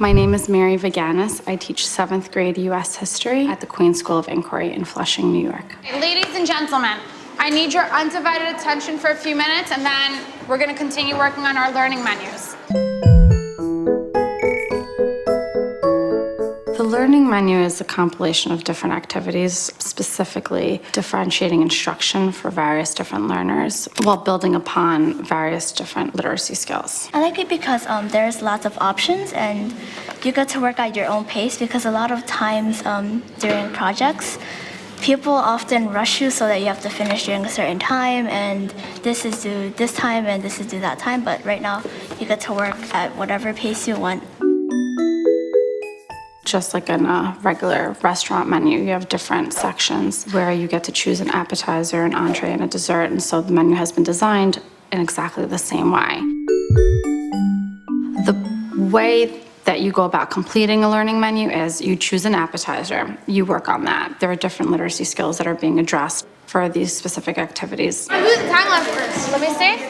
My name is Mary Viganis. I teach 7th grade U.S. History at the Queen School of Inquiry in Flushing, New York. Ladies and gentlemen, I need your undivided attention for a few minutes, and then we're going to continue working on our learning menus. The learning menu is a compilation of different activities, specifically differentiating instruction for various different learners while building upon various different literacy skills. I like it because there's lots of options and you get to work at your own pace, because a lot of times during projects, people often rush you so that you have to finish during a certain time, and this is due this time and this is due that time, but right now you get to work at whatever pace you want. Just like in a regular restaurant menu, you have different sections where you get to choose an appetizer, an entree, and a dessert, and so the menu has been designed in exactly the same way. The way that you go about completing a learning menu is you choose an appetizer, you work on that. There are different literacy skills that are being addressed for these specific activities. I'm doing the time lapse first. Let me see.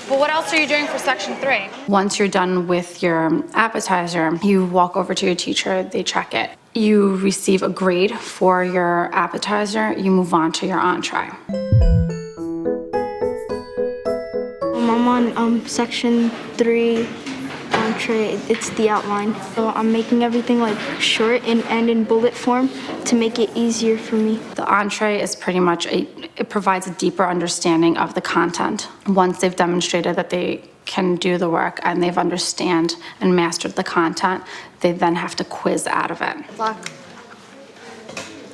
But what else are you doing for section 3? Once you're done with your appetizer, you walk over to your teacher, they check it. You receive a grade for your appetizer, you move on to your entree. I'm on section 3 entree. It's the outline. So I'm making everything like short and in bullet form to make it easier for me. The entree is pretty much it provides a deeper understanding of the content. Once they've demonstrated that they can do the work and they've understand and mastered the content, they then have to quiz out of it.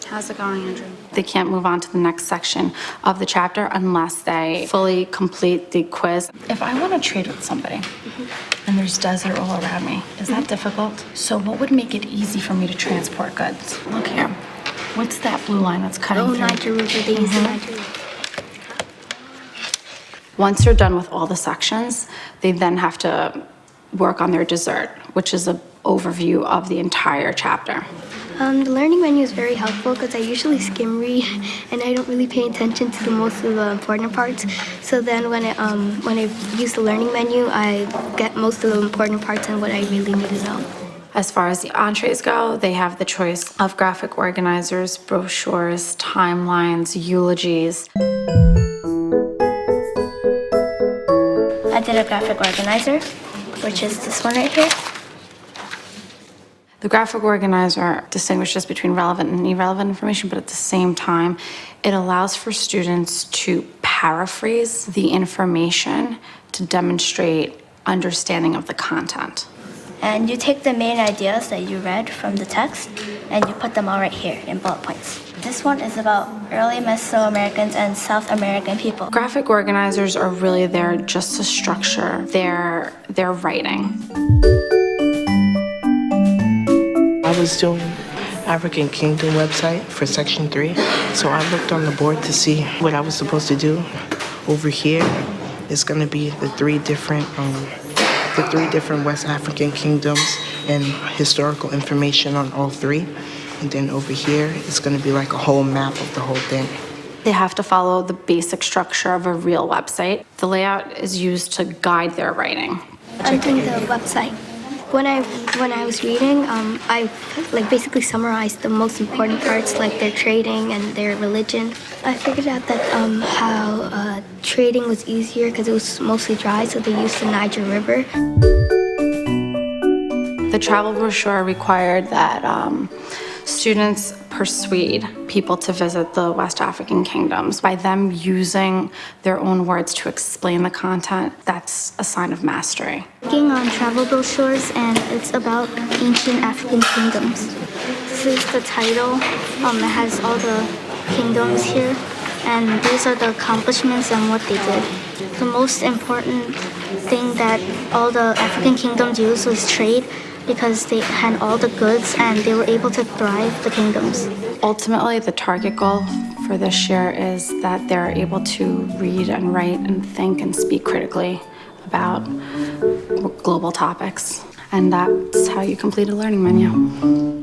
How's it going, Andrew? They can't move on to the next section of the chapter unless they fully complete the quiz. If I want to trade with somebody and there's desert all around me, is that difficult? So what would make it easy for me to transport goods? Look here. What's that blue line that's cutting through? Niger River, they use the Niger River. Once you're done with all the sections, they then have to work on their dessert, which is an overview of the entire chapter. The learning menu is very helpful because I usually skim read and I don't really pay attention to most of the important parts. So then when I use the learning menu, I get most of the important parts and what I really need to know. As far as the entrees go, they have the choice of graphic organizers, brochures, timelines, eulogies. I did a graphic organizer, which is this one right here. The graphic organizer distinguishes between relevant and irrelevant information, but at the same time, it allows for students to paraphrase the information to demonstrate understanding of the content. And you take the main ideas that you read from the text and you put them all right here in bullet points. This one is about early Mesoamericans and South American people. Graphic organizers are really there just to structure their writing. I was doing African Kingdom website for section 3, so I looked on the board to see what I was supposed to do. Over here is going to be the three different West African kingdoms and historical information on all 3. And then over here it's going to be like a whole map of the whole thing. They have to follow the basic structure of a real website. The layout is used to guide their writing. I'm doing the website. When I was reading, I basically summarized the most important parts, like their trading and their religion. I figured out that how trading was easier because it was mostly dry, so they used the Niger River. The travel brochure required that students persuade people to visit the West African kingdoms by them using their own words to explain the content. That's a sign of mastery. Working on travel brochures, and it's about ancient African kingdoms. This is the title. It has all the kingdoms here, and these are the accomplishments and what they did. The most important thing that all the African kingdoms used was trade, because they had all the goods and they were able to thrive the kingdoms. Ultimately, the target goal for this year is that they're able to read and write and think and speak critically about global topics. And that's how you complete a learning menu.